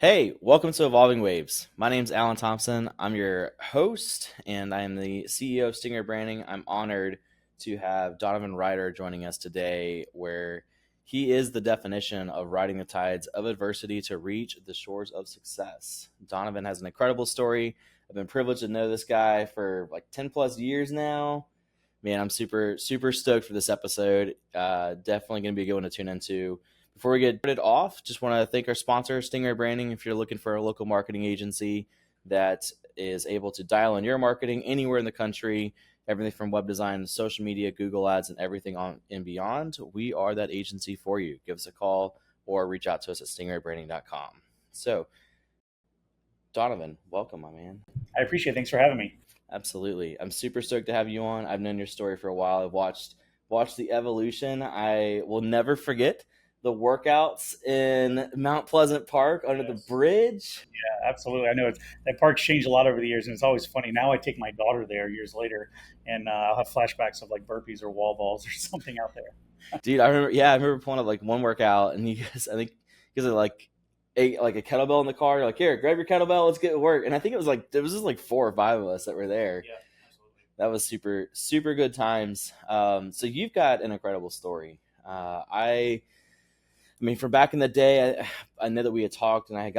Hey, welcome to Evolving Waves. My name's Alan Thompson. I'm your host, and I am the CEO of Stingray Branding. I'm honored to have Donovan Ryder joining us today, where he is the definition of riding the tides of adversity to reach the shores of success. Donovan has an incredible story. I've been privileged to know this guy for like 10 plus years now. Man, I'm super stoked for this episode. Definitely going to be a good one to tune into. Before we get started off, just want to thank our sponsor, Stingray Branding. If you're looking for a local marketing agency that is able to dial in your marketing anywhere in the country, everything from web design, social media, Google Ads, and everything on and beyond, we are that agency for you. Give us a call or reach out to us at stingraybranding.com. So, Donovan, welcome, my man. I appreciate it. Thanks for having me. Absolutely. I'm super stoked to have you on. I've known your story for a while. I've watched the evolution. I will never forget the workouts in Mount Pleasant Park under the Yes. bridge. Yeah, absolutely. I know that park's changed a lot over the years, and it's always funny. Now I take my daughter there years later, and I'll have flashbacks of like burpees or wall balls or something out there. Dude, I remember pulling up like one workout and I think you guys are like a kettlebell in the car. You're like, here, grab your kettlebell, let's get to work. And I think there was just like 4 or 5 of us that were there. Yeah, absolutely. That was super good times. So you've got an incredible story. I mean, from back in the day, I know that we had talked, and I had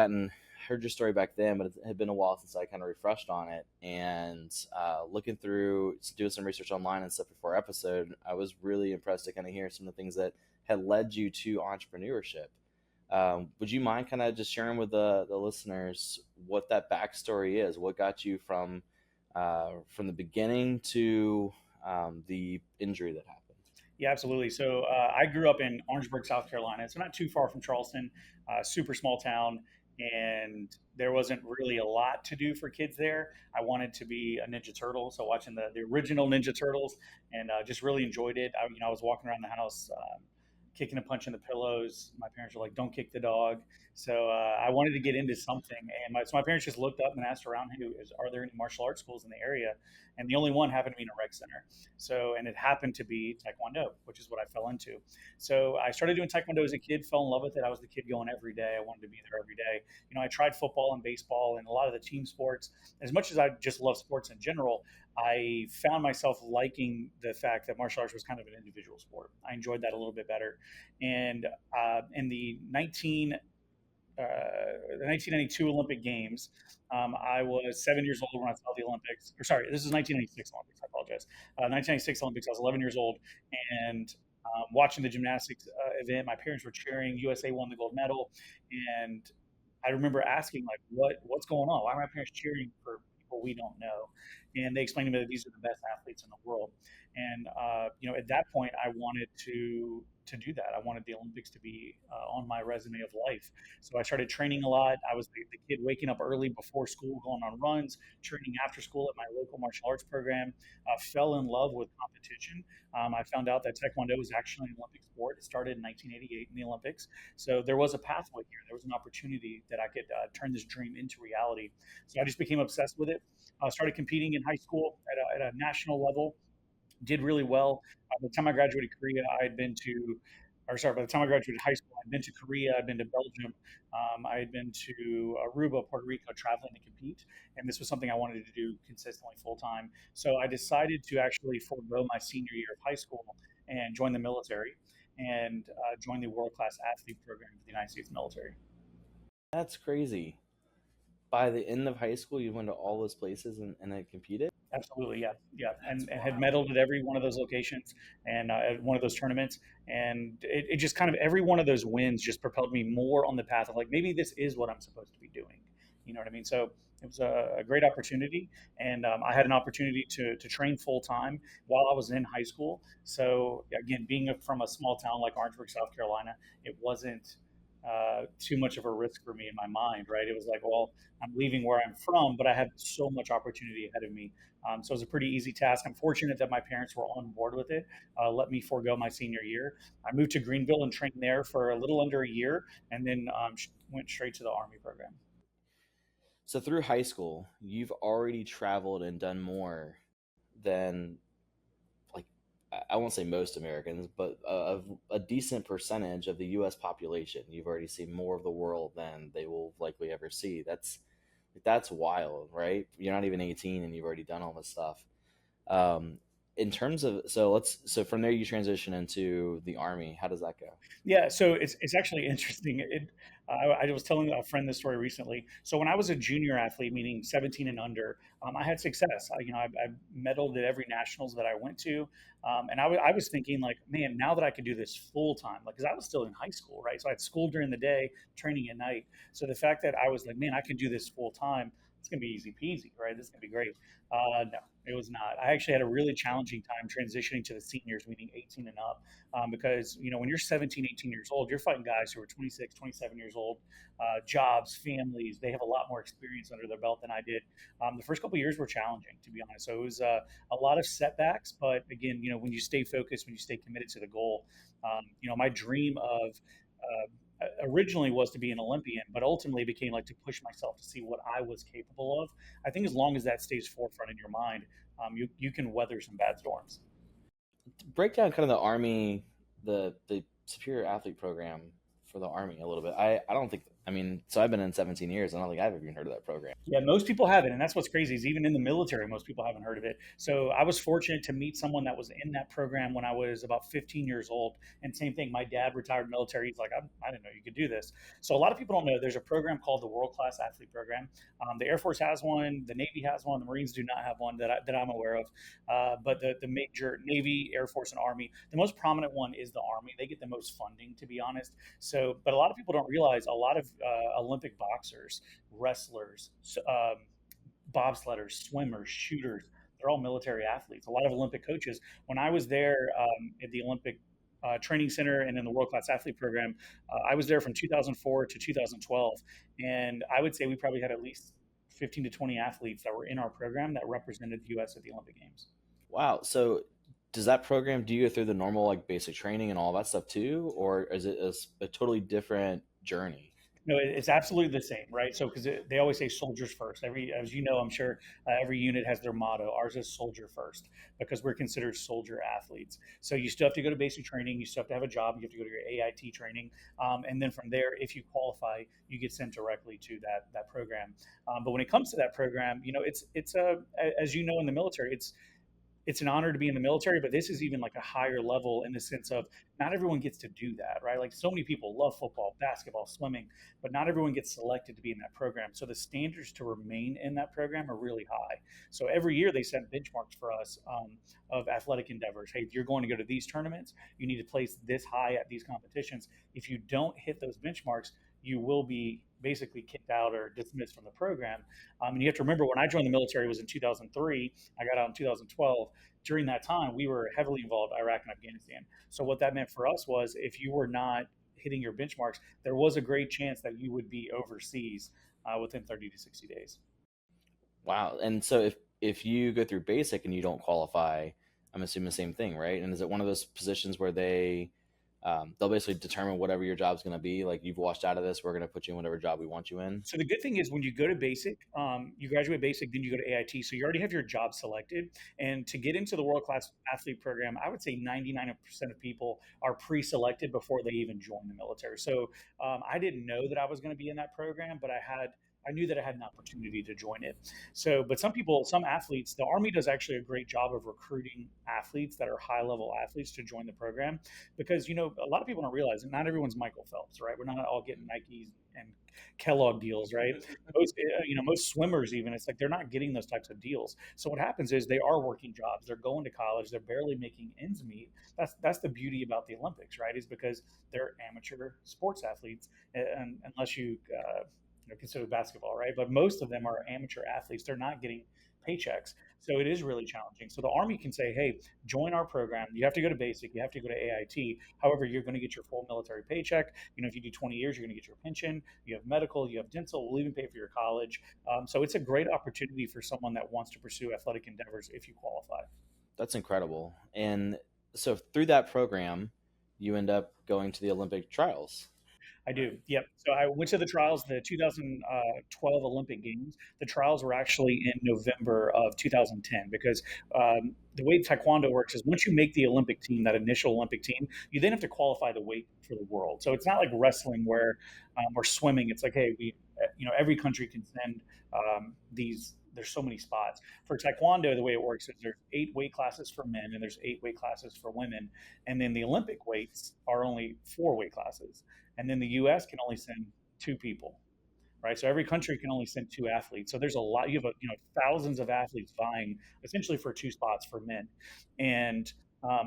heard your story back then, but it had been a while since I kind of refreshed on it. And looking through, doing some research online and stuff before our episode, I was really impressed to kind of hear some of the things that had led you to entrepreneurship. Would you mind kind of just sharing with the listeners what that backstory is? What got you from the beginning to the injury that happened? Yeah, absolutely. So I grew up in Orangeburg, South Carolina. It's not too far from Charleston, super small town, and there wasn't really a lot to do for kids there. I wanted to be a Ninja Turtle, so watching the original Ninja Turtles, and just really enjoyed it. I was walking around the house. Kicking and punching the pillows. My parents were like, "Don't kick the dog." So I wanted to get into something, and my parents just looked up and asked around, "Are there any martial arts schools in the area?" And the only one happened to be in a rec center. So, and it happened to be Taekwondo, which is what I fell into. So I started doing Taekwondo as a kid, fell in love with it. I was the kid going every day. I wanted to be there every day. I tried football and baseball and a lot of the team sports. As much as I just love sports in general, I found myself liking the fact that martial arts was kind of an individual sport. I enjoyed that a little bit better. And in the 1992 Olympic Games, I was 7 years old when I saw the Olympics. Or sorry, this is 1996 Olympics. I apologize. 1996 Olympics. I was 11 years old, and watching the gymnastics event, my parents were cheering. USA won the gold medal, and I remember asking like, what's going on? Why are my parents cheering for people we don't know? And they explained to me that these are the best athletes in the world. And at that point, I wanted to do that. I wanted the Olympics to be on my resume of life. So I started training a lot. I was the kid waking up early before school, going on runs, training after school at my local martial arts program. Fell in love with competition. I found out that Taekwondo was actually an Olympic sport. It started in 1988 in the Olympics. So there was a pathway here. There was an opportunity that I could turn this dream into reality. So I just became obsessed with it. Started competing in high school at a national level. Did really well. By the time I graduated Korea, I had been to, or sorry, by the time I graduated high school, I'd been to Korea, I'd been to Belgium, I had been to Aruba, Puerto Rico, traveling to compete, and this was something I wanted to do consistently full time. So I decided to actually forego my senior year of high school and join the military, and join the world class athlete program of the United States military. That's crazy. By the end of high school, you went to all those places and then competed? Absolutely, yeah, yeah, That's and had wild. medaled at every one of those locations and at one of those tournaments, and it just kind of every one of those wins just propelled me more on the path of like maybe this is what I'm supposed to be doing. You know what I mean? So it was a great opportunity, and I had an opportunity to train full time while I was in high school. So again, being from a small town like Orangeburg, South Carolina, it wasn't too much of a risk for me in my mind, right? It was like, well, I'm leaving where I'm from, but I have so much opportunity ahead of me. So it was a pretty easy task. I'm fortunate that my parents were on board with it, let me forego my senior year. I moved to Greenville and trained there for a little under a year, and then went straight to the Army program. So through high school, you've already traveled and done more than like I won't say most Americans, but a decent percentage of the U.S. population. You've already seen more of the world than they will likely ever see. That's wild, right? You're not even 18 and you've already done all this stuff. Um, in terms of so from there you transition into the army. How does that go? Yeah, so it's actually interesting. I was telling a friend this story recently. So when I was a junior athlete, meaning 17 and under, I had success. I medaled at every nationals that I went to, and I was thinking like, man, now that I could do this full time, like, because I was still in high school, right? So I had school during the day, training at night. So the fact that I was like, man, I can do this full time, it's gonna be easy peasy, right? This is gonna be great. No, it was not. I actually had a really challenging time transitioning to the seniors, meaning 18 and up, because when you're 17, 18 years old, you're fighting guys who are 26, 27 years old, jobs, families. They have a lot more experience under their belt than I did. The first couple of years were challenging, to be honest. So it was a lot of setbacks, but again, when you stay focused, when you stay committed to the goal, my dream of originally was to be an Olympian, but ultimately became like to push myself to see what I was capable of. I think as long as that stays forefront in your mind, you can weather some bad storms. Break down kind of the army, the superior athlete program for the army a little bit. I don't think, I mean, so I've been in 17 years. I don't think I've even heard of that program. Yeah, most people haven't, and that's what's crazy is even in the military, most people haven't heard of it. So I was fortunate to meet someone that was in that program when I was about 15 years old. And same thing, my dad retired military. He's like, I didn't know you could do this. So a lot of people don't know there's a program called the World Class Athlete Program. The Air Force has one, the Navy has one, the Marines do not have one that I'm aware of. But the major Navy, Air Force, and Army, the most prominent one is the Army. They get the most funding, to be honest. So, but a lot of people don't realize a lot of Olympic boxers, wrestlers, bobsledders, swimmers, shooters. They're all military athletes. A lot of Olympic coaches. When I was there at the Olympic Training Center and in the World Class Athlete Program, I was there from 2004 to 2012, and I would say we probably had at least 15 to 20 athletes that were in our program that represented the U.S. at the Olympic Games. Wow. So does that program, do you go through the normal like basic training and all that stuff too, or is it a totally different journey? No, it's absolutely the same, right? So, because they always say soldiers first. As you know, I'm sure every unit has their motto. Ours is soldier first because we're considered soldier athletes. So you still have to go to basic training. You still have to have a job. You have to go to your AIT training, and then from there, if you qualify, you get sent directly to that program. But when it comes to that program, it's a as you know in the military, it's an honor to be in the military, but this is even like a higher level in the sense of not everyone gets to do that, right? Like so many people love football, basketball, swimming, but not everyone gets selected to be in that program. So the standards to remain in that program are really high. So every year they set benchmarks for us of athletic endeavors. Hey, you're going to go to these tournaments. You need to place this high at these competitions. If you don't hit those benchmarks, you will be basically kicked out or dismissed from the program. And you have to remember when I joined the military was in 2003. I got out in 2012. During that time, we were heavily involved in Iraq and Afghanistan. So what that meant for us was if you were not hitting your benchmarks, there was a great chance that you would be overseas within 30 to 60 days. Wow. And so if you go through basic and you don't qualify, I'm assuming the same thing, right? And is it one of those positions where they'll basically determine whatever your job's going to be? Like you've washed out of this, we're going to put you in whatever job we want you in. So the good thing is when you go to basic, you graduate basic, then you go to AIT. So you already have your job selected. And to get into the world class athlete program, I would say 99% of people are pre-selected before they even join the military. So I didn't know that I was going to be in that program, but I knew that I had an opportunity to join it. So, but some athletes, the Army does actually a great job of recruiting athletes that are high level athletes to join the program because, a lot of people don't realize that not everyone's Michael Phelps, right? We're not all getting Nikes and Kellogg deals, right? Most swimmers, even, it's like they're not getting those types of deals. So what happens is they are working jobs, they're going to college, they're barely making ends meet. That's the beauty about the Olympics, right? Is because they're amateur sports athletes, and unless you consider basketball, right? But most of them are amateur athletes. They're not getting paychecks. So it is really challenging. So the Army can say, hey, join our program. You have to go to basic, you have to go to AIT. However, you're going to get your full military paycheck. If you do 20 years, you're going to get your pension. You have medical, you have dental, we'll even pay for your college. So it's a great opportunity for someone that wants to pursue athletic endeavors if you qualify. That's incredible. And so through that program, you end up going to the Olympic trials. I do. Yep. So I went to the trials, the 2012 Olympic Games. The trials were actually in November of 2010 because the way Taekwondo works is once you make the Olympic team, that initial Olympic team, you then have to qualify the weight for the world. So it's not like wrestling where or swimming. It's like, hey, every country can send these. There's so many spots for Taekwondo. The way it works is there's 8 weight classes for men and there's 8 weight classes for women, and then the Olympic weights are only 4 weight classes, and then the U.S. can only send 2 people, right? So every country can only send 2 athletes. So there's a lot. You have thousands of athletes vying essentially for 2 spots for men, and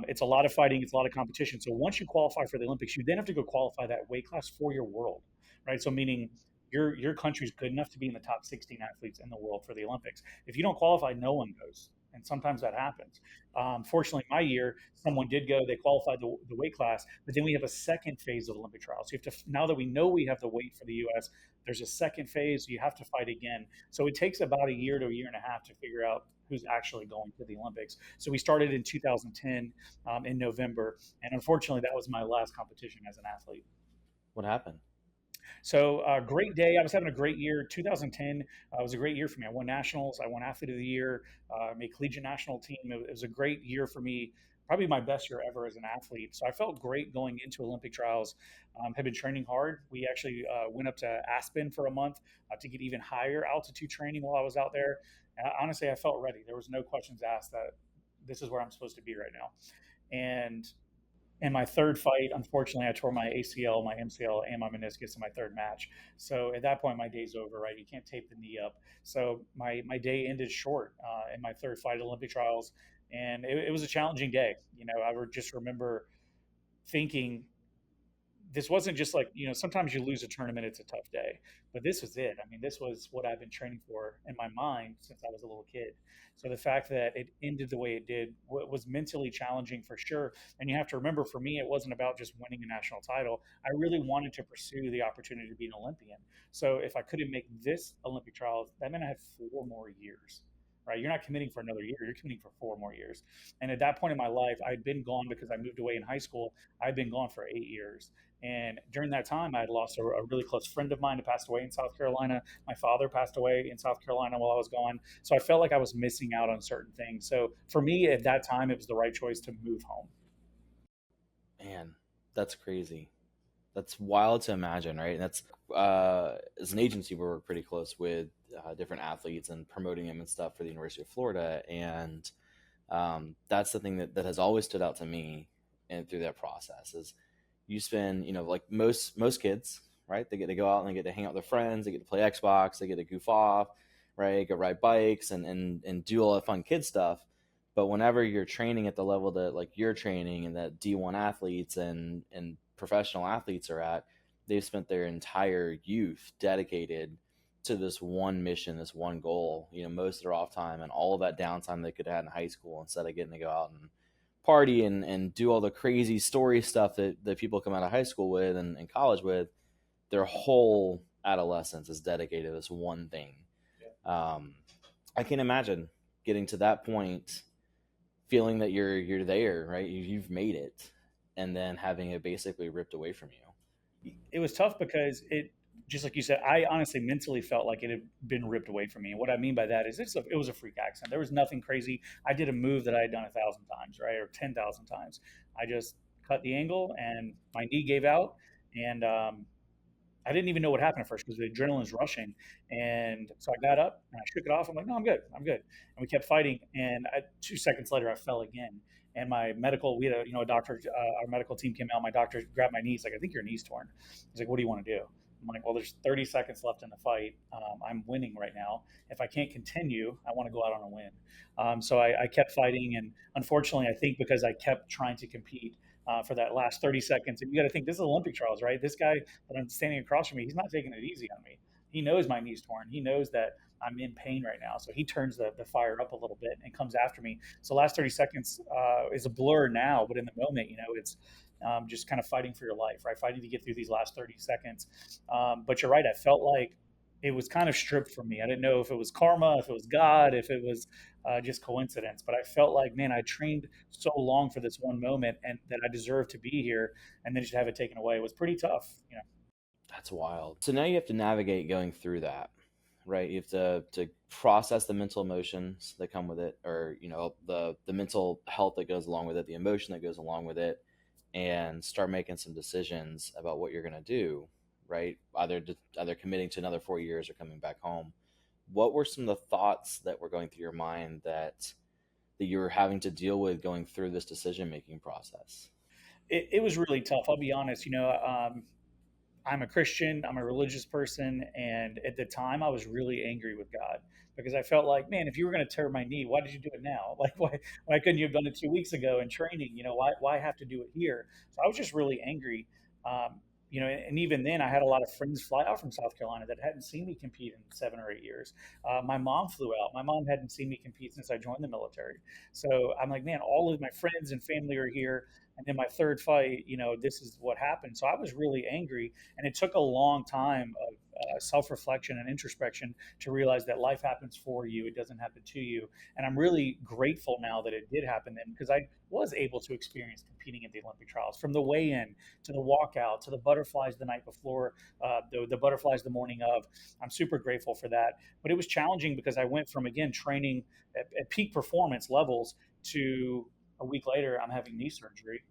it's a lot of fighting. It's a lot of competition. So once you qualify for the Olympics, you then have to go qualify that weight class for your world, right? So meaning your country's good enough to be in the top 16 athletes in the world for the Olympics. If you don't qualify, no one goes. And sometimes that happens. Fortunately, my year, someone did go. They qualified the weight class, but then we have a second phase of Olympic trials. So you have to now that we know we have the weight for the U.S. There's a second phase. You have to fight again. So it takes about a year to a year and a half to figure out who's actually going to the Olympics. So we started in 2010 in November, and unfortunately, that was my last competition as an athlete. What happened? So great day. I was having a great year. 2010 was a great year for me. I won nationals. I won athlete of the year. Made collegiate national team. It was a great year for me. Probably my best year ever as an athlete. So I felt great going into Olympic trials. Had been training hard. We actually went up to Aspen for a month to get even higher altitude training while I was out there. Honestly, I felt ready. There was no questions asked that this is where I'm supposed to be right now. And in my third fight, unfortunately, I tore my ACL, my MCL, and my meniscus in my third match. So at that point, my day's over, right? You can't tape the knee up. So my day ended short in my third fight at Olympic trials. And it was a challenging day. I would just remember thinking, this wasn't just like, sometimes you lose a tournament, it's a tough day, but this was it. I mean, this was what I've been training for in my mind since I was a little kid. So the fact that it ended the way it did was mentally challenging for sure. And you have to remember, for me, it wasn't about just winning a national title. I really wanted to pursue the opportunity to be an Olympian. So if I couldn't make this Olympic trials, that meant I had 4 more years. Right, you're not committing for another year; you're committing for 4 more years. And at that point in my life, I'd been gone because I moved away in high school. I'd been gone for 8 years, and during that time, I had lost a really close friend of mine who passed away in South Carolina. My father passed away in South Carolina while I was gone. So I felt like I was missing out on certain things. So for me at that time, it was the right choice to move home. Man, that's crazy. That's wild to imagine, right? And that's as an agency, we work pretty close with different athletes and promoting them and stuff for the University of Florida, and that's the thing that has always stood out to me and through that process is you spend, like most kids, right? They get to go out and they get to hang out with their friends, they get to play Xbox, they get to goof off, right? Go ride bikes and do all that fun kid stuff. But whenever you're training at the level that like you're training and that D1 athletes and professional athletes are at, they've spent their entire youth dedicated to this one mission, this one goal, most of their off time and all of that downtime they could have had in high school instead of getting to go out and party and do all the crazy story stuff that people come out of high school with and college with. Their whole adolescence is dedicated to this one thing. I can imagine getting to that point, feeling that you're there, right? You've made it, and then having it basically ripped away from you. It was tough because just like you said, I honestly mentally felt like it had been ripped away from me. And what I mean by that is it was a freak accident. There was nothing crazy. I did a move that I had done 1,000 times, right? Or 10,000 times. I just cut the angle and my knee gave out. And I didn't even know what happened at first because the adrenaline's rushing. And so I got up and I shook it off. I'm like, no, I'm good. I'm good. And we kept fighting. And 2 seconds later, I fell again. And we had a doctor, our medical team came out. My doctor grabbed my knee. He's like, I think your knee's torn. He's like, what do you want to do? I'm like, well, there's 30 seconds left in the fight. I'm winning right now. If I can't continue, I want to go out on a win. So I kept fighting. And unfortunately, I think because I kept trying to compete for that last 30 seconds, and you got to think this is Olympic trials, right? This guy that I'm standing across from me, he's not taking it easy on me. He knows my knee's torn. He knows that I'm in pain right now. So he turns the fire up a little bit and comes after me. So last 30 seconds is a blur now, but in the moment, it's just kind of fighting for your life, right? Fighting to get through these last 30 seconds. But you're right. I felt like it was kind of stripped from me. I didn't know if it was karma, if it was God, if it was just coincidence. But I felt like, man, I trained so long for this one moment and that I deserved to be here. And then just have it taken away was pretty tough. That's wild. So now you have to navigate going through that, right? You have to process the mental emotions that come with it, or the mental health that goes along with it, the emotion that goes along with it, and start making some decisions about what you're going to do, right? Either committing to another 4 years or coming back home. What were some of the thoughts that were going through your mind that you were having to deal with going through this decision making process? It was really tough. I'll be honest. I'm a Christian, I'm a religious person, and at the time I was really angry with God because I felt like, man, if you were going to tear my knee, why did you do it now? Like, why couldn't you have done it 2 weeks ago in training? Why have to do it here? So I was just really angry. And even then, I had a lot of friends fly out from South Carolina that hadn't seen me compete in 7 or 8 years. My mom flew out. My mom hadn't seen me compete since I joined the military. So I'm like, man, all of my friends and family are here. And then my third fight, this is what happened. So I was really angry, and it took a long time of self-reflection and introspection to realize that life happens for you, it doesn't happen to you. And I'm really grateful now that it did happen then, because I was able to experience competing at the Olympic trials, from the weigh-in to the walkout to the butterflies the night before, the butterflies the morning of. I'm super grateful for that. But it was challenging because I went from, again, training at peak performance levels to a week later I'm having knee surgery.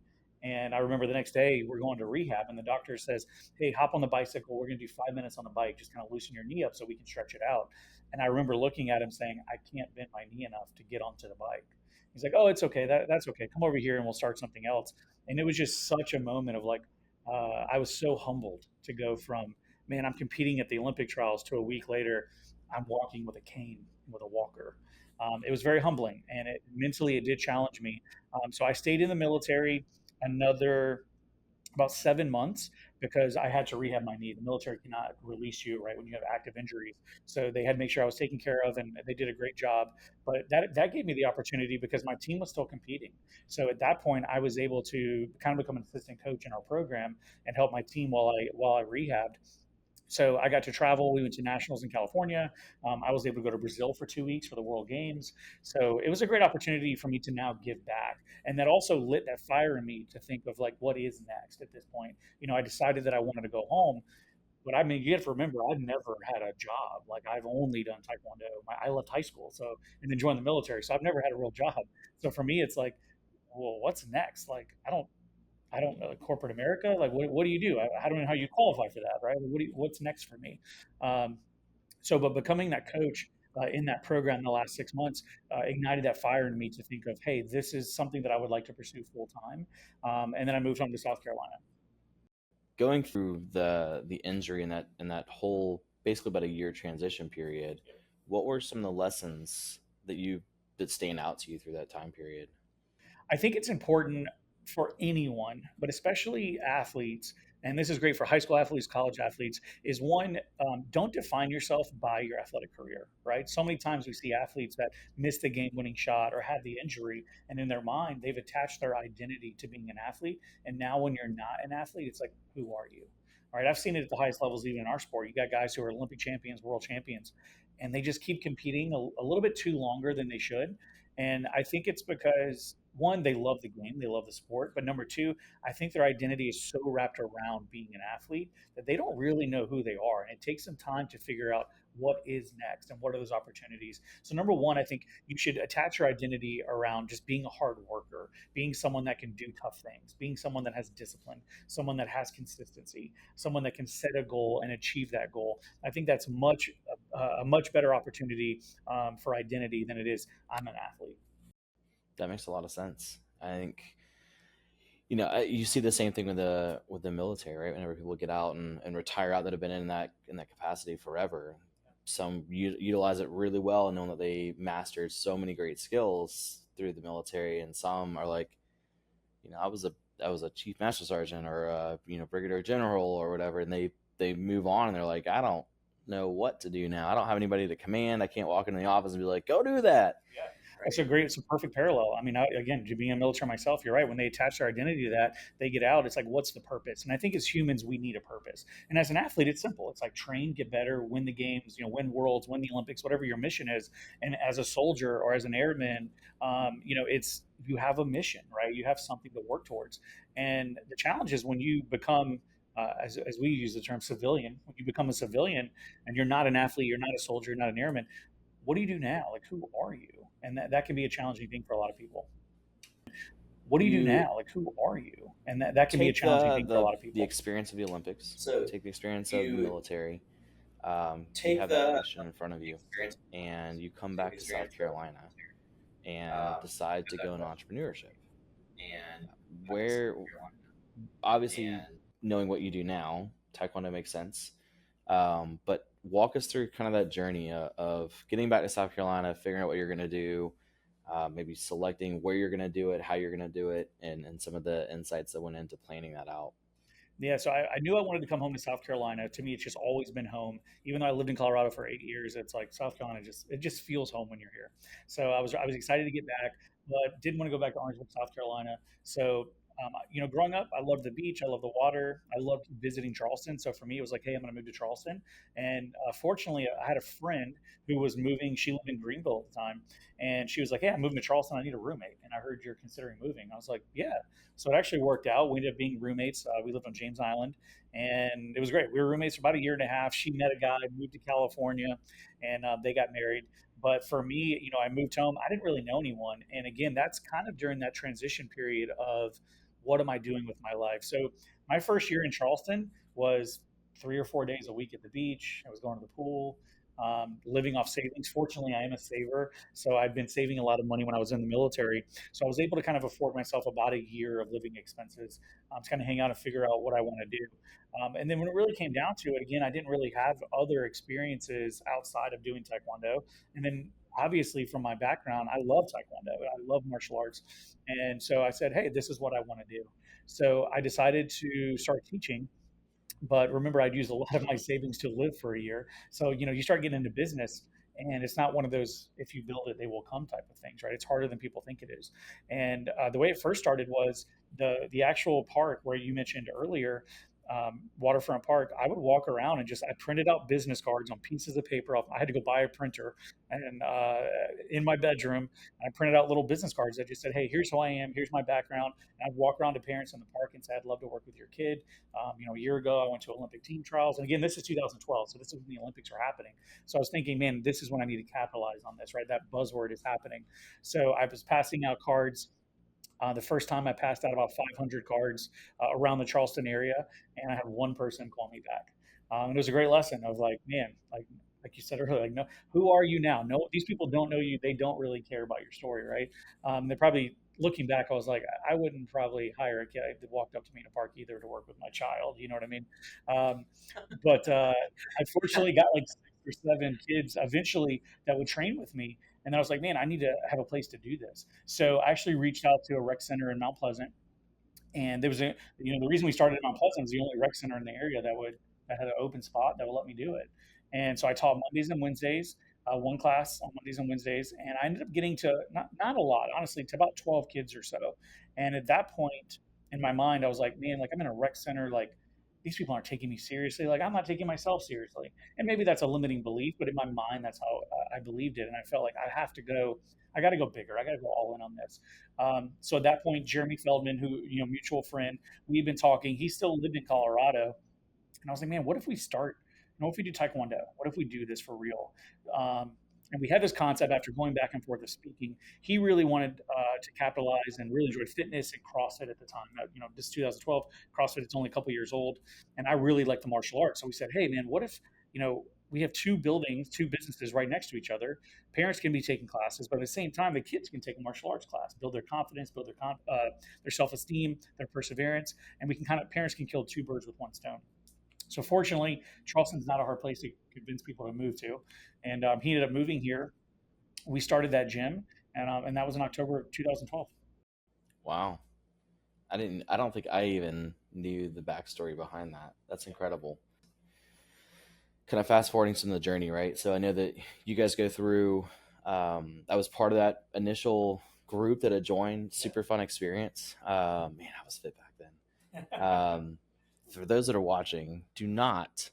And I remember the next day we're going to rehab, and the doctor says, "Hey, hop on the bicycle. We're going to do 5 minutes on the bike. Just kind of loosen your knee up so we can stretch it out." And I remember looking at him saying, "I can't bend my knee enough to get onto the bike." He's like, "Oh, it's okay. That's okay. Come over here and we'll start something else." And it was just such a moment of like, I was so humbled to go from, man, I'm competing at the Olympic trials, to a week later, I'm walking with a cane, with a walker. It was very humbling, and mentally it did challenge me. So I stayed in the military another about 7 months because I had to rehab my knee. The military cannot release you right when you have active injuries, so they had to make sure I was taken care of, and they did a great job. But that gave me the opportunity because my team was still competing. So at that point, I was able to kind of become an assistant coach in our program and help my team while I rehabbed. So I got to travel. We went to nationals in California. I was able to go to Brazil for 2 weeks for the World Games. So it was a great opportunity for me to now give back, and that also lit that fire in me to think of like, what is next at this point. I decided that I wanted to go home, but I mean, you have to remember, I've never had a job. Like, I've only done Taekwondo. I left high school, so, and then joined the military. So I've never had a real job. So for me, it's like, well, what's next? Like, I don't know, corporate America. Like, what do you do? I don't know how you qualify for that, right? What's next for me? Um, but becoming that coach in that program in the last 6 months ignited that fire in me to think of, hey, this is something that I would like to pursue full time. And then I moved home to South Carolina. Going through the injury and that whole basically about a year transition period, what were some of the lessons that stand out to you through that time period? I think it's important for anyone, but especially athletes, and this is great for high school athletes, college athletes, is one, don't define yourself by your athletic career, right? So many times we see athletes that miss the game winning shot or had the injury, and in their mind, they've attached their identity to being an athlete. And now when you're not an athlete, it's like, who are you? All right, I've seen it at the highest levels, even in our sport. You got guys who are Olympic champions, world champions, and they just keep competing a little bit too longer than they should. And I think it's because, one, they love the game, they love the sport. But number two, I think their identity is so wrapped around being an athlete that they don't really know who they are. And it takes some time to figure out what is next and what are those opportunities. So, number one, I think you should attach your identity around just being a hard worker, being someone that can do tough things, being someone that has discipline, someone that has consistency, someone that can set a goal and achieve that goal. I think that's a much better opportunity for identity than it is, I'm an athlete. That makes a lot of sense. I think you see the same thing with the military, right? Whenever people get out and retire out that have been in that capacity forever, some utilize it really well and know that they mastered so many great skills through the military, and some are like, I was a chief master sergeant or a brigadier general or whatever, and they move on and they're like, I don't know what to do now. I don't have anybody to command. I can't walk into the office and be like, go do that. Yeah. That's Right. it's a perfect parallel. I mean, again, to being a military myself, you're right. When they attach their identity to that, they get out. It's like, what's the purpose? And I think as humans, we need a purpose. And as an athlete, it's simple. It's like train, get better, win the games, win worlds, win the Olympics, whatever your mission is. And as a soldier or as an airman, it's you have a mission, right? You have something to work towards. And the challenge is when you become as we use the term civilian, when you become a civilian and you're not an athlete, you're not a soldier, you're not an airman, what do you do now? Like, who are you? And that can be a challenging thing for a lot of people. What do you do You now? Like, who are you? And that can be a take challenging thing for a lot of the people. experience of the Olympics, So take the experience of the you military. You take have that the mission in front of you, experience, and you come take the back to South experience for Carolina and decide to go in entrepreneurship. and Where obviously knowing what you do now, Taekwondo makes sense. But walk us through kind of that journey of getting back to South Carolina, figuring out what you're going to do, maybe selecting where you're going to do it, how you're going to do it, and some of the insights that went into planning that out. Yeah, so I knew I wanted to come home to South Carolina. To me, it's just always been home. Even though I lived in Colorado for 8 years, it's like South Carolina just feels home when you're here. So I was excited to get back, but didn't want to go back to Orangeburg, South Carolina. So growing up, I loved the beach, I love the water, I loved visiting Charleston. So for me, it was like, hey, I'm going to move to Charleston. And fortunately, I had a friend who was moving. She lived in Greenville at the time, and she was like, hey, I'm moving to Charleston. I need a roommate. And I heard you're considering moving. I was like, yeah. So it actually worked out. We ended up being roommates. We lived on James Island, and it was great. We were roommates for about a year and a half. She met a guy, moved to California, and they got married. But for me, I moved home. I didn't really know anyone, and again, that's kind of during that transition period of what am I doing with my life. So my first year in Charleston was 3 or 4 days a week at the beach. I was going to the pool. Living off savings. Fortunately, I am a saver, so I've been saving a lot of money when I was in the military. So I was able to kind of afford myself about a year of living expenses to kind of hang out and figure out what I want to do. And then when it really came down to it, again, I didn't really have other experiences outside of doing Taekwondo. And then obviously from my background, I love Taekwondo. I love martial arts. And so I said, hey, this is what I want to do. So I decided to start teaching, but remember, I'd used a lot of my savings to live for a year. So, you start getting into business, and it's not one of those, if you build it, they will come type of things, right? It's harder than people think it is. And the way it first started was the actual park where you mentioned earlier, Waterfront Park. I would walk around and I printed out business cards on pieces of paper. I had to go buy a printer, and in my bedroom, I printed out little business cards that just said, "Hey, here's who I am. Here's my background." And I'd walk around to parents in the park and say, "I'd love to work with your kid." A year ago, I went to Olympic team trials, and again, this is 2012, so this is when the Olympics are happening. So I was thinking, man, this is when I need to capitalize on this, right? That buzzword is happening. So I was passing out cards. The first time I passed out about 500 cards around the Charleston area, and I had one person call me back. And it was a great lesson of like, man, like you said earlier, like, no, who are you now? No, these people don't know you. They don't really care about your story, right? They're probably looking back. I was like, I wouldn't probably hire a kid that walked up to me in a park either to work with my child. You know what I mean? Um, but I fortunately got like 6 or 7 kids eventually that would train with me. And then I was like, man, I need to have a place to do this. So I actually reached out to a rec center in Mount Pleasant, and there was the reason we started in Mount Pleasant was the only rec center in the area that had an open spot that would let me do it. And so I taught Mondays and Wednesdays, one class on Mondays and Wednesdays, and I ended up getting to not a lot, honestly, to about 12 kids or so. And at that point in my mind, I was like, man, like I'm in a rec center, like these people aren't taking me seriously. Like I'm not taking myself seriously. And maybe that's a limiting belief, but in my mind, that's how I believed it. And I felt like I got to go bigger. I got to go all in on this. So at that point, Jeremy Feldman, who, mutual friend, we've been talking, he still lived in Colorado. And I was like, man, what if we start, what if we do Taekwondo? What if we do this for real? And we had this concept after going back and forth of speaking. He really wanted to capitalize and really enjoyed fitness and CrossFit at the time. This is 2012. CrossFit, it's only a couple years old. And I really liked the martial arts. So we said, hey, man, what if, we have two buildings, two businesses right next to each other. Parents can be taking classes, but at the same time, the kids can take a martial arts class, build their confidence, build their self-esteem, their perseverance, and parents can kill two birds with one stone. So fortunately, Charleston's not a hard place to convince people to move to, and he ended up moving here. We started that gym, and that was in October of 2012. Wow. I don't think I even knew the backstory behind that. That's incredible. Kind of fast forwarding some of the journey, right? So I know that you guys go through, I was part of that initial group that had joined. Super fun experience. Man, I was fit back then. For those that are watching, do not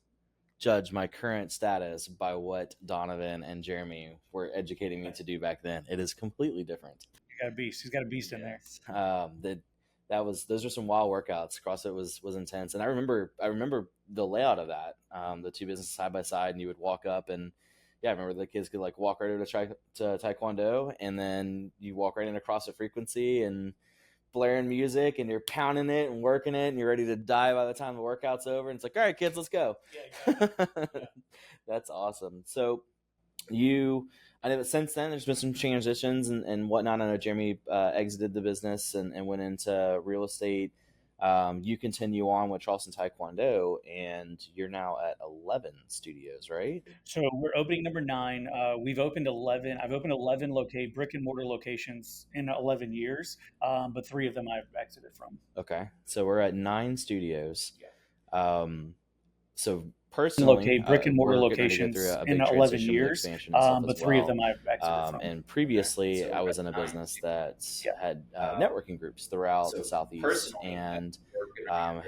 judge my current status by what Donovan and Jeremy were educating me to do back then. It is completely different. You got a beast. He's got a beast in there. The those are some wild workouts. CrossFit was intense, and I remember the layout of that. The two businesses side by side, and you would walk up, and yeah, I remember the kids could like walk right over to Taekwondo, and then you walk right into CrossFit Frequency and blaring music, and you're pounding it and working it, and you're ready to die by the time the workout's over. And it's like, all right, kids, let's go. Yeah, exactly. Yeah. That's awesome. So I know that since then there's been some transitions and whatnot. I know Jeremy exited the business and went into real estate. You continue on with Charleston Taekwondo, and you're now at 11 studios, right? So we're opening number 9. We've opened 11. I've opened 11 brick and mortar locations in 11 years, but 3 of them I've exited from. Okay, so we're at 9 studios. Yeah. So personally, Brick and mortar we're getting ready to go locations through a in big 11 transition with years, expansion and stuff but as 3 of well. them I've exited from. And previously, So I we're was at in a 9 business that Yeah. had networking groups throughout the Southeast, personally, and we're gonna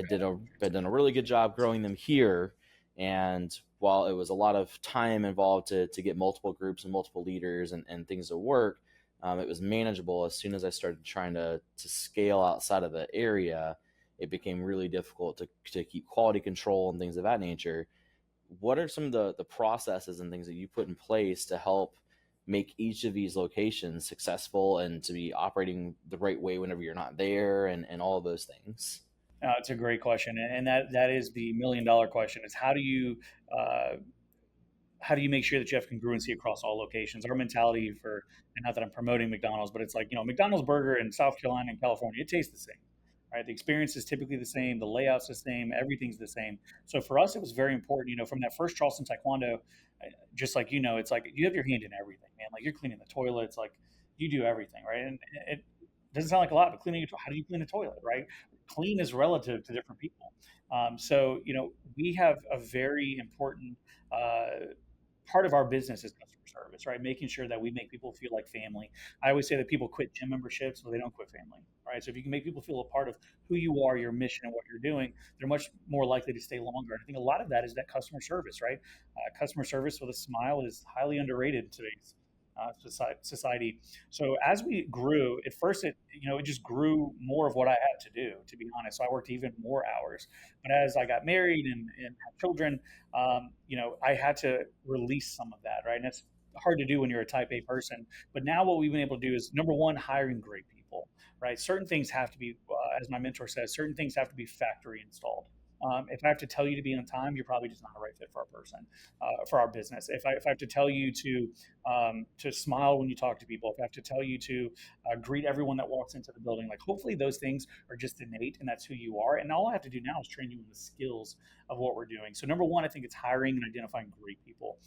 had done a really good job growing them here. And while it was a lot of time involved to get multiple groups and multiple leaders and things to work, it was manageable. As soon as I started trying to scale outside of the area, it became really difficult to keep quality control and things of that nature. What are some of the processes and things that you put in place to help make each of these locations successful and to be operating the right way whenever you're not there, and all of those things? It's a great question, and that is the $1 million question: is uh, how do you make sure that you have congruency across all locations? Our mentality for, and not that I'm promoting McDonald's, but it's like, McDonald's burger in South Carolina and California, it tastes the same, right? The experience is typically the same, the layout's the same, everything's the same. So for us, it was very important, from that first Charleston Taekwondo, just like, it's like you have your hand in everything, man. Like you're cleaning the toilets, like you do everything, right? And it doesn't sound like a lot, but how do you clean a toilet, right? Clean is relative to different people. So, we have a very important part of our business is customer service, right? Making sure that we make people feel like family. I always say that people quit gym memberships, but they don't quit family, right? So if you can make people feel a part of who you are, your mission, and what you're doing, they're much more likely to stay longer. And I think a lot of that is that customer service, right? Customer service with a smile is highly underrated in today's society. So as we grew, at first it just grew more of what I had to do, to be honest. So I worked even more hours. But as I got married and had children, I had to release some of that, right? And that's hard to do when you're a type A person. But now what we've been able to do is, number one, hiring great people, right? Certain things have to be, as my mentor says, certain things have to be factory installed. If I have to tell you to be on time, you're probably just not a right fit for our person, for our business. If I have to tell you to smile when you talk to people, if I have to tell you to greet everyone that walks into the building, like hopefully those things are just innate and that's who you are. And all I have to do now is train you in the skills of what we're doing. So number one, I think it's hiring and identifying great people.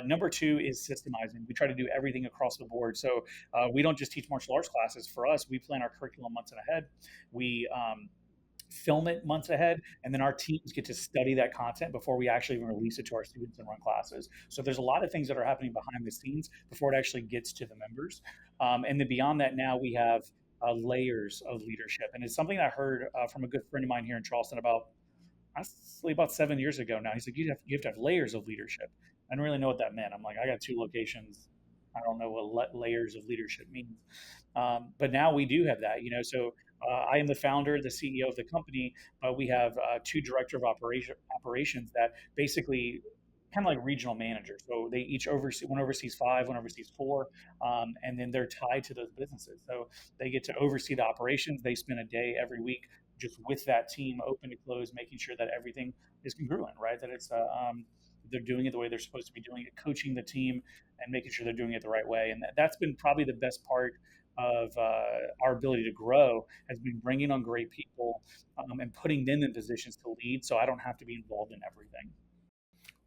Number two is systemizing. We try to do everything across the board. So we don't just teach martial arts classes. For us, we plan our curriculum months ahead. We film it months ahead, and then our teams get to study that content before we actually even release it to our students and run classes. So there's a lot of things that are happening behind the scenes before it actually gets to the members. And then beyond that, now we have layers of leadership, and it's something I heard from a good friend of mine here in Charleston about 7 years ago now. He's like, you have to have layers of leadership. I didn't really know what that meant. I'm like, I got 2 locations. I don't know what layers of leadership means. But now we do have that, So I am the founder, the CEO of the company, but we have 2 director of operations that basically kind of like regional managers. So they each oversee, one oversees 5, one oversees 4, and then they're tied to those businesses. So they get to oversee the operations. They spend a day every week just with that team, open to close, making sure that everything is congruent, right? That it's they're doing it the way they're supposed to be doing it, coaching the team and making sure they're doing it the right way. And that's been probably the best part of our ability to grow, has been bringing on great people and putting them in positions to lead, so I don't have to be involved in everything.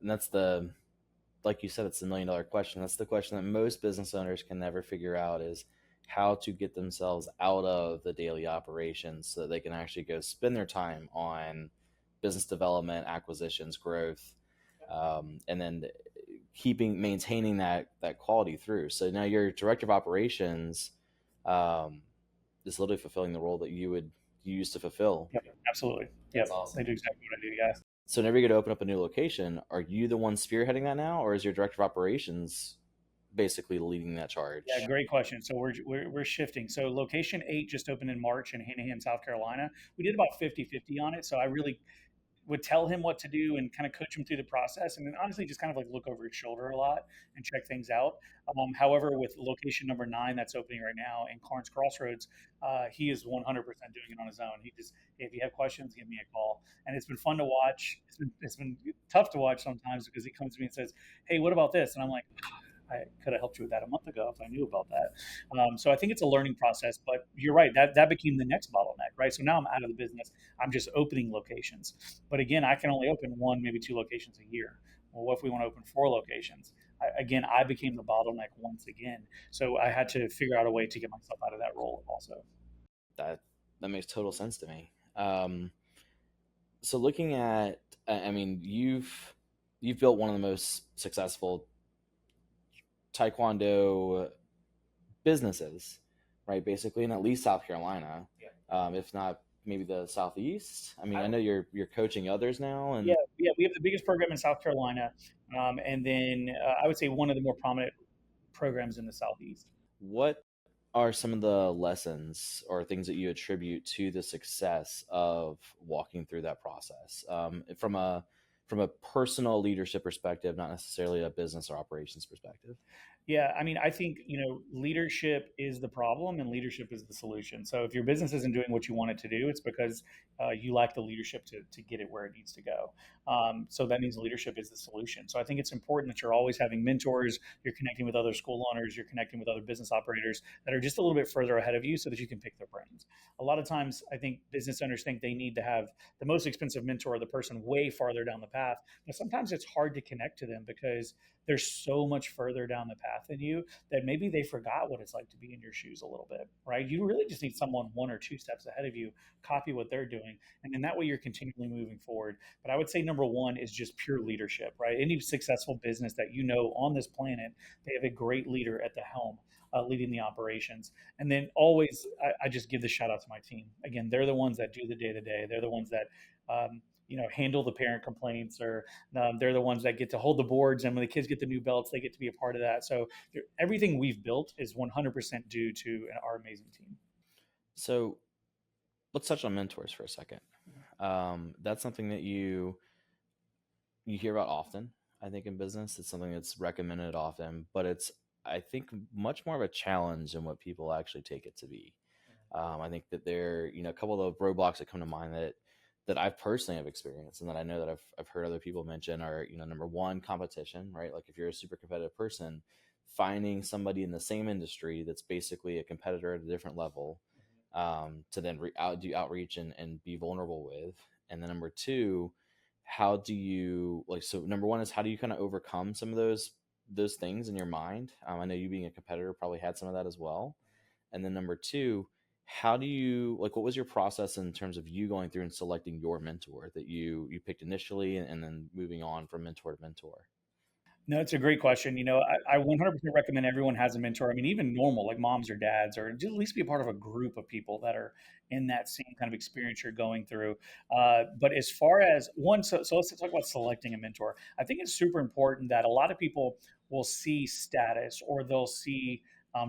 And that's like you said, it's the $1 million question. That's the question that most business owners can never figure out, is how to get themselves out of the daily operations so that they can actually go spend their time on business development, acquisitions, growth, and then maintaining that quality through. So now your director of operations is literally fulfilling the role that you used to fulfill. Yep, absolutely. That's Yep, awesome. they do exactly what I do. Yeah. So whenever you go to open up a new location, are you the one spearheading that now, or is your director of operations basically leading that Yeah, charge? great question. So we're shifting. So location 8 just opened in March in Hanahan, South Carolina. We did about 50-50 on it. So I really would tell him what to do and kind of coach him through the process. And then honestly, just kind of like look over his shoulder a lot and check things out. However, with location number 9 that's opening right now in Carnes Crossroads, he is 100% doing it on his own. He just, if you have questions, give me a call. And it's been fun to watch. It's been tough to watch sometimes because he comes to me and says, "Hey, what about this?" And I'm like, I could have helped you with that a month ago if I knew about that. So I think it's a learning process, but you're right. That became the next bottleneck, right? So now I'm out of the business. I'm just opening locations. But again, I can only open one, maybe two locations a year. Well, what if we want to open 4 locations? Again, I became the bottleneck once again. So I had to figure out a way to get myself out of that role also. That that makes total sense to me. So looking at, I mean, you've built one of the most successful Taekwondo businesses, right? Basically, in at least South Carolina, Yeah. If not maybe the Southeast. I mean, I I, know you're coaching others now, yeah, and yeah, we have the biggest program in South Carolina, and then I would say one of the more prominent programs in the Southeast. what are some of the lessons or things that you attribute to the success of walking through that process, from a personal leadership perspective, not necessarily a business or operations perspective? Yeah, I mean, I think, leadership is the problem and leadership is the solution. So if your business isn't doing what you want it to do, it's because you lack the leadership to get it where it needs to go. So that means leadership is the solution. So I think it's important that you're always having mentors, you're connecting with other school owners, you're connecting with other business operators that are just a little bit further ahead of you so that you can pick their brains. A lot of times, I think business owners think they need to have the most expensive mentor, the person way farther down the path. But sometimes it's hard to connect to them because they're so much further down the path than you that maybe they forgot what it's like to be in your shoes a little bit, right? You really just need someone 1 or 2 steps ahead of you, copy what they're doing, and then that way you're continually moving forward. But I would say number one is just pure leadership, right? Any successful business that you know on this planet, they have a great leader at the helm. Leading the operations, and then always, I just give the shout out to my team. Again, they're the ones that do the day to day. They're the ones that handle the parent complaints, or they're the ones that get to hold the boards, and when the kids get the new belts they get to be a part of that. So everything we've built is 100% due to our amazing team. So let's touch on mentors for a second. That's something that you hear about often. I think in business, it's something that's recommended often, but it's, I think, much more of a challenge than what people actually take it to be. I think that there, a couple of the roadblocks that come to mind that I personally have experienced and that I know that I've heard other people mention are, number one, competition, right? Like if you're a super competitive person, finding somebody in the same industry that's basically a competitor at a different level, to then do outreach and be vulnerable with. And then number two, how do you like, so number one is how do you kind of overcome some of those things in your mind? I know you being a competitor probably had some of that as well. And then number two, how do you like, what was your process in terms of you going through and selecting your mentor that you picked initially, and then moving on from mentor to mentor? No, it's a great question. I 100% recommend everyone has a mentor. I mean, even normal, like moms or dads, or just at least be a part of a group of people that are in that same kind of experience you're going through. But as far as one, so let's talk about selecting a mentor. I think it's super important that a lot of people will see status or they'll see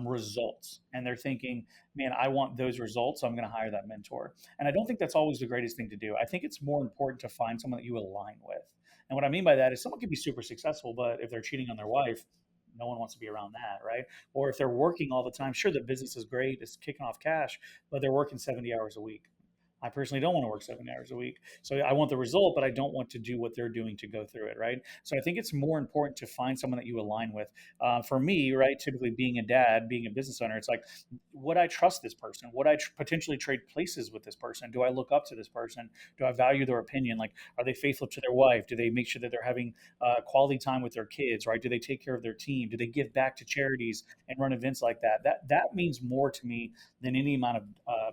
results, and they're thinking, man, I want those results, so I'm going to hire that mentor. And I don't think that's always the greatest thing to do. I think it's more important to find someone that you align with. And what I mean by that is someone can be super successful, but if they're cheating on their wife, no one wants to be around that, right? Or if they're working all the time, sure, the business is great, it's kicking off cash, but they're working 70 hours a week. I personally don't want to work 7 hours a week. So I want the result, but I don't want to do what they're doing to go through it, right? So I think it's more important to find someone that you align with. For me, right, typically being a dad, being a business owner, it's like, would I trust this person? Would I potentially trade places with this person? Do I look up to this person? Do I value their opinion? Like, are they faithful to their wife? Do they make sure that they're having quality time with their kids, right? Do they take care of their team? Do they give back to charities and run events like that? That means more to me than any amount of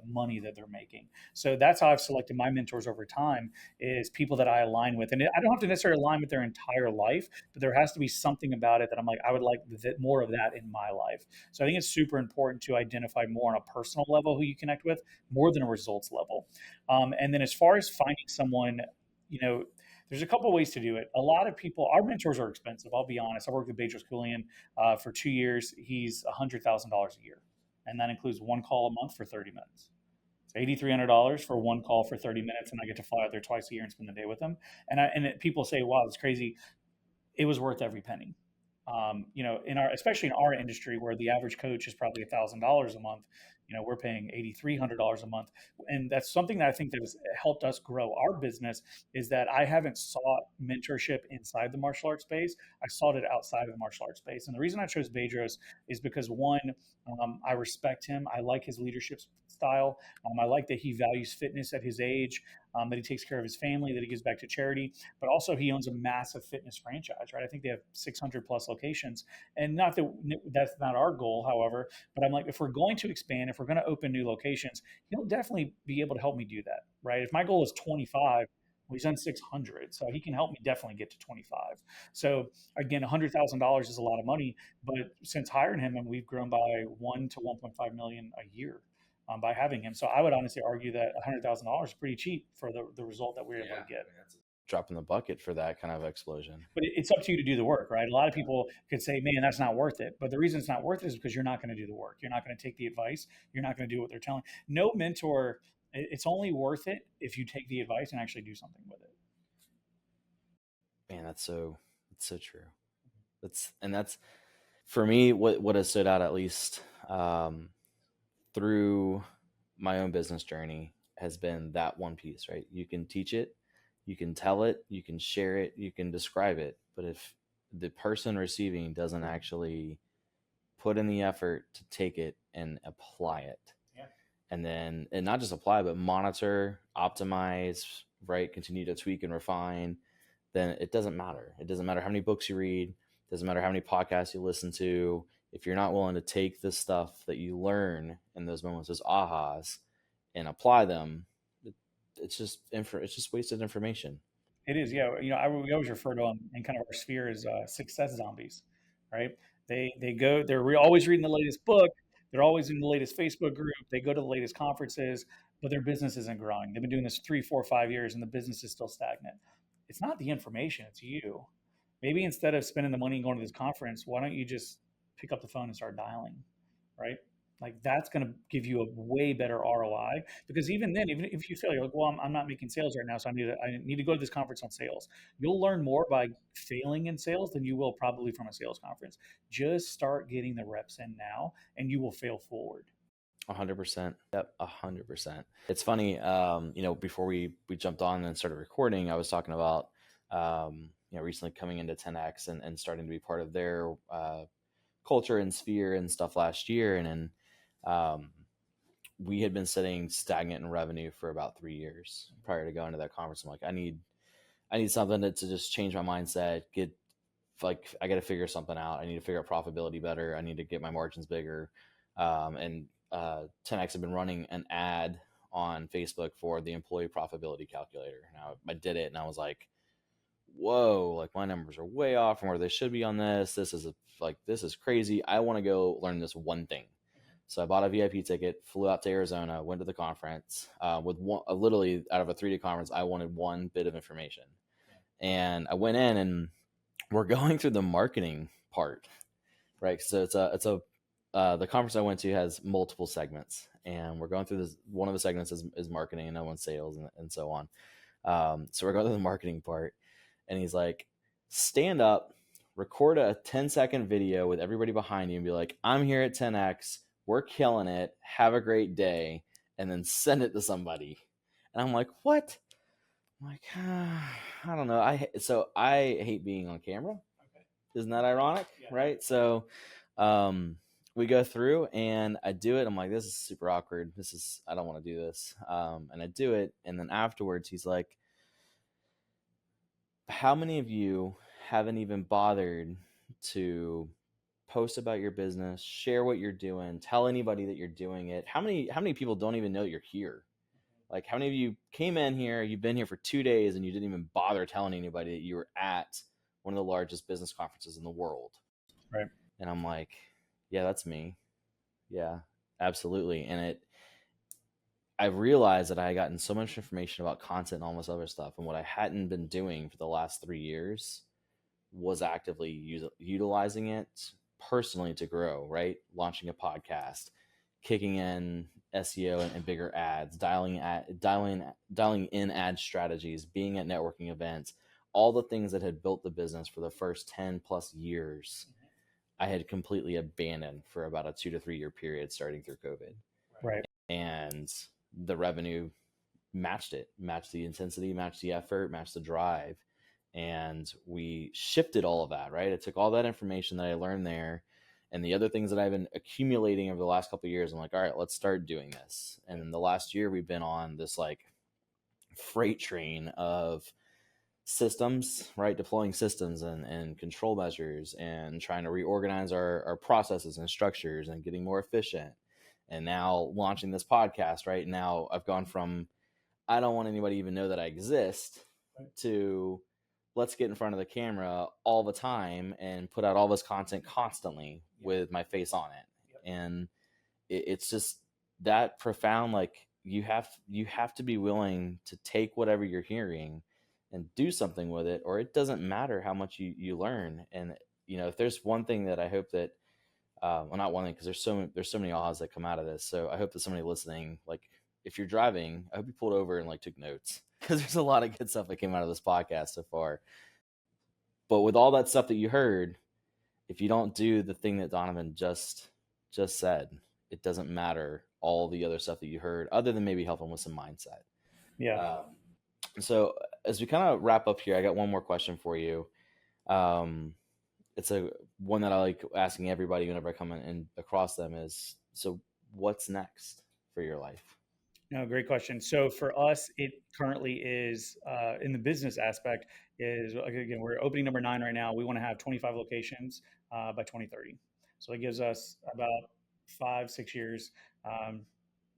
money that they're making. So that's how I've selected my mentors over time, is people that I align with. And I don't have to necessarily align with their entire life, but there has to be something about it that I'm like, I would like more of that in my life. So I think it's super important to identify more on a personal level who you connect with, more than a results level. And then as far as finding someone, you know, There's a couple of ways to do it. A lot of people, our mentors are expensive. I'll be honest. I worked with Bedros Keuilian for 2 years. He's $100,000 a year, and that includes one call a month for 30 minutes. It's $8,300 for one call for 30 minutes, and I get to fly out there twice a year and spend the day with them. People say, "Wow, that's crazy." It was worth every penny. Especially in our industry where the average coach is probably $1,000 a month, we're paying $8,300 a month. And that's something that I think that has helped us grow our business, is that I haven't sought mentorship inside the martial arts space. I sought it outside of the martial arts space. And the reason I chose Bedros is because, one, I respect him. I like his leadership style. I like that he values fitness at his age, that he takes care of his family, that he gives back to charity, but also he owns a massive fitness franchise, right? I think they have 600 plus locations. And not that that's not our goal, however, but I'm like, if we're going to expand, if we're going to open new locations, he'll definitely be able to help me do that, right? If my goal is 25, well, he's done 600, so he can help me definitely get to 25. So again, $100,000 is a lot of money, but since hiring him, and we've grown by 1 to 1.5 million a year by having him. So I would honestly argue that $100,000 is pretty cheap for the result that we're able to get. I mean, that's a drop in the bucket for that kind of explosion. But it's up to you to do the work, right? A lot of people could say, man, that's not worth it. But the reason it's not worth it is because you're not going to do the work. You're not going to take the advice. You're not going to do what they're telling. No mentor, it's only worth it if you take the advice and actually do something with it. Man, it's so true. That's for me, what has stood out, at least through my own business journey, has been that one piece, right? You can teach it, you can tell it, you can share it, you can describe it, but if the person receiving doesn't actually put in the effort to take it and apply it, and not just apply, but monitor, optimize, right? Continue to tweak and refine, then it doesn't matter. It doesn't matter how many books you read, it doesn't matter how many podcasts you listen to. If you're not willing to take the stuff that you learn in those moments, those ahas, and apply them, it's just wasted information. It is, yeah. We always refer to them in kind of our sphere as success zombies, right? They're always reading the latest book. They're always in the latest Facebook group. They go to the latest conferences, but their business isn't growing. They've been doing this 3, 4, 5 years, and the business is still stagnant. It's not the information; it's you. Maybe instead of spending the money and going to this conference, why don't you just pick up the phone and start dialing, right? Like that's going to give you a way better ROI, because even then, even if you fail, you're like, well, I'm not making sales right now, so I need to go to this conference on sales. You'll learn more by failing in sales than you will probably from a sales conference. Just start getting the reps in now, and you will fail forward. 100%. Yep, 100%. It's funny, before we jumped on and started recording, I was talking about, recently coming into 10X and starting to be part of their culture and sphere and stuff last year. And then we had been sitting stagnant in revenue for about 3 years prior to going to that conference. I'm like, I need something to just change my mindset, I got to figure something out. I need to figure out profitability better. I need to get my margins bigger. And 10X had been running an ad on Facebook for the employee profitability calculator. Now I did it and I was like, whoa, like my numbers are way off from where they should be on this. This is crazy. I want to go learn this one thing. So I bought a VIP ticket, flew out to Arizona, went to the conference. Literally out of a 3-day conference, I wanted one bit of information. And I went in and we're going through the marketing part, right? So the conference I went to has multiple segments, and we're going through this. One of the segments is marketing, and one's sales, and so on. So we're going through the marketing part, and he's like, stand up, record a 10-second video with everybody behind you and be like, I'm here at 10X, we're killing it, have a great day, and then send it to somebody. And I'm like, what? I'm like, I don't know. I hate being on camera. Okay. Isn't that ironic? Yeah. Right? So we go through and I do it. I'm like, this is super awkward. I don't want to do this. And I do it. And then afterwards he's like, how many of you haven't even bothered to post about your business, share what you're doing, tell anybody that you're doing it? How many people don't even know you're here? Like, how many of you came in here, you've been here for 2 days, and you didn't even bother telling anybody that you were at one of the largest business conferences in the world? Right. And I'm like, yeah, that's me. Yeah, absolutely. And I realized that I had gotten so much information about content and all this other stuff. And what I hadn't been doing for the last 3 years was actively utilizing it personally to grow, right? Launching a podcast, kicking in SEO and bigger ads, dialing in ad strategies, being at networking events, all the things that had built the business for the first 10 plus years, I had completely abandoned for about a 2 to 3 year period starting through COVID. Right. And the revenue matched it, matched the intensity, matched the effort, matched the drive. And we shifted all of that, right? I took all that information that I learned there and the other things that I've been accumulating over the last couple of years. I'm like, all right, let's start doing this. And in the last year, we've been on this like freight train of systems, right? Deploying systems and control measures and trying to reorganize our processes and structures and getting more efficient. And now launching this podcast, right? Now I've gone from, I don't want anybody to even know that I exist, to let's get in front of the camera all the time and put out all this content constantly with my face on it. And it's just that profound. Like you have to be willing to take whatever you're hearing and do something with it, or it doesn't matter how much you learn. And if there's one thing that I hope that well, not one thing, because there's so many ahas that come out of this. So I hope that somebody listening, like if you're driving, I hope you pulled over and like took notes, because there's a lot of good stuff that came out of this podcast so far. But with all that stuff that you heard, if you don't do the thing that Donovan just said, it doesn't matter all the other stuff that you heard, other than maybe helping with some mindset. Yeah. So as we kind of wrap up here, I got one more question for you. It's a one that I like asking everybody whenever I come in across them is, so what's next for your life? No, great question. So for us, it currently is in the business aspect is, again, we're opening number 9 right now. We want to have 25 locations by 2030. So it gives us about 5-6 years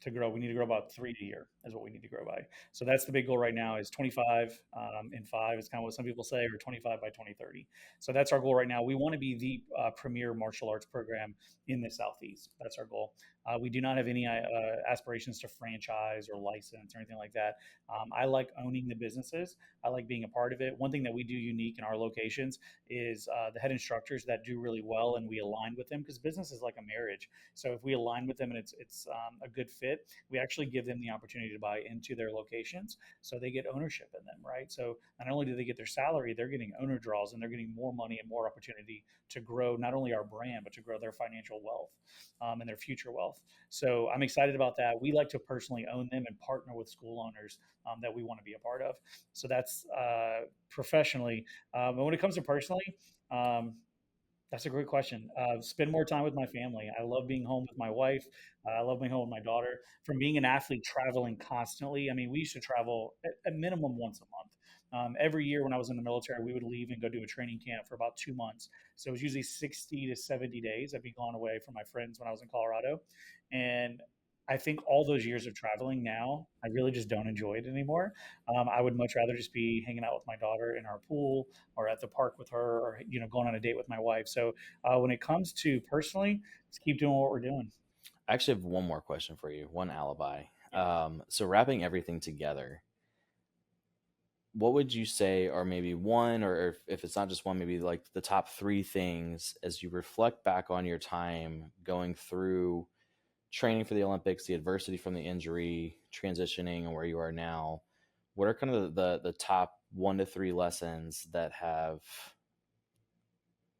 to grow. We need to grow about 3 a year is what we need to grow by. So that's the big goal right now is 25 in 5 is kind of what some people say, or 25 by 2030. So that's our goal right now. We want to be the premier martial arts program in the Southeast. That's our goal. We do not have any aspirations to franchise or license or anything like that. I like owning the businesses. I like being a part of it. One thing that we do unique in our locations is the head instructors that do really well, and we align with them, because business is like a marriage. So if we align with them and it's a good fit, we actually give them the opportunity to buy into their locations, so they get ownership in them, right? So not only do they get their salary, they're getting owner draws, and they're getting more money and more opportunity to grow not only our brand, but to grow their financial wealth and their future wealth. So I'm excited about that. We like to personally own them and partner with school owners that we want to be a part of. So that's professionally. But when it comes to personally, that's a great question. Spend more time with my family. I love being home with my wife. I love being home with my daughter. From being an athlete, traveling constantly. I mean, we used to travel at minimum once a month. Every year when I was in the military, we would leave and go do a training camp for about 2 months. So it was usually 60 to 70 days. I'd be gone away from my friends when I was in Colorado. And I think all those years of traveling now, I really just don't enjoy it anymore. I would much rather just be hanging out with my daughter in our pool or at the park with her, or going on a date with my wife. So when it comes to personally, let's keep doing what we're doing. I actually have one more question for you, one alibi. So wrapping everything together, what would you say are maybe one, or if it's not just one, maybe like the top 3 things as you reflect back on your time going through training for the Olympics, the adversity from the injury, transitioning, and where you are now? What are kind of the top 1 to 3 lessons that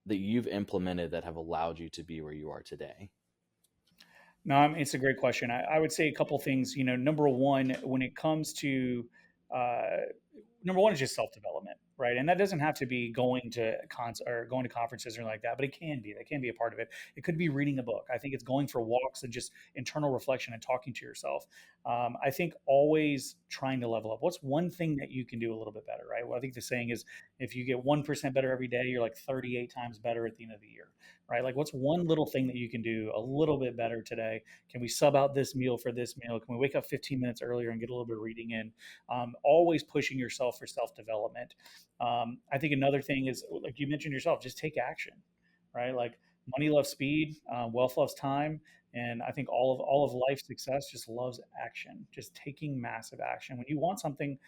you've implemented that have allowed you to be where you are today? No, it's a great question. I would say a couple things. Number one, when it comes to uh, number one is just self development, right? And that doesn't have to be going to or going to conferences or anything like that, but it can be. That can be a part of it. It could be reading a book. I think it's going for walks and just internal reflection and talking to yourself. I think always trying to level up. What's one thing that you can do a little bit better, right? Well, I think the saying is, if you get 1% better every day, you're like 38 times better at the end of the year, right? Like, what's one little thing that you can do a little bit better today? Can we sub out this meal for this meal? Can we wake up 15 minutes earlier and get a little bit of reading in? Always pushing yourself for self development. I think another thing is, like you mentioned yourself, just take action, right? Like, money loves speed, wealth loves time, and I think all of life success just loves action, just taking massive action. When you want something,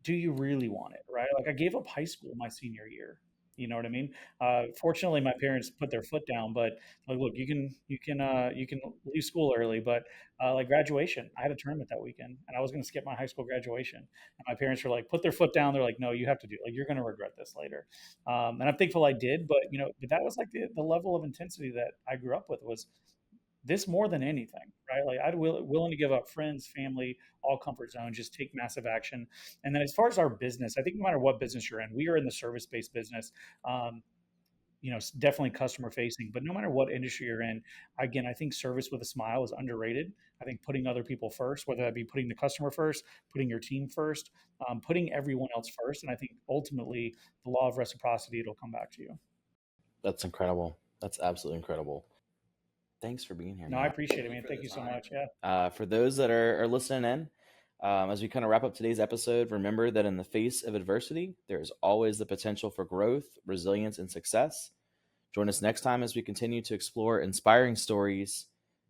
do you really want it, right? Like I gave up high school my senior year. You know what I mean? Fortunately, my parents put their foot down, but like, look, you can leave school early, but like graduation, I had a tournament that weekend, and I was going to skip my high school graduation, and my parents were like, put their foot down. They're like, no, you have to do it. Like you're going to regret this later, and I'm thankful I did. But but that was like the level of intensity that I grew up with was this more than anything, right? Like willing to give up friends, family, all comfort zones, just take massive action. And then as far as our business, I think no matter what business you're in, we are in the service-based business. Definitely customer facing, but no matter what industry you're in, again, I think service with a smile is underrated. I think putting other people first, whether that be putting the customer first, putting your team first, putting everyone else first. And I think ultimately the law of reciprocity, it'll come back to you. That's incredible. That's absolutely incredible. Thanks for being here, No, I man. appreciate it, man. Thank you so much. Yeah. For those that are listening in, as we kind of wrap up today's episode, remember that in the face of adversity, there is always the potential for growth, resilience, and success. Join us next time as we continue to explore inspiring stories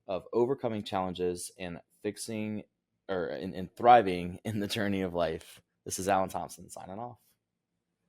of overcoming challenges and fixing and thriving in the journey of life. This is Alan Thompson signing off.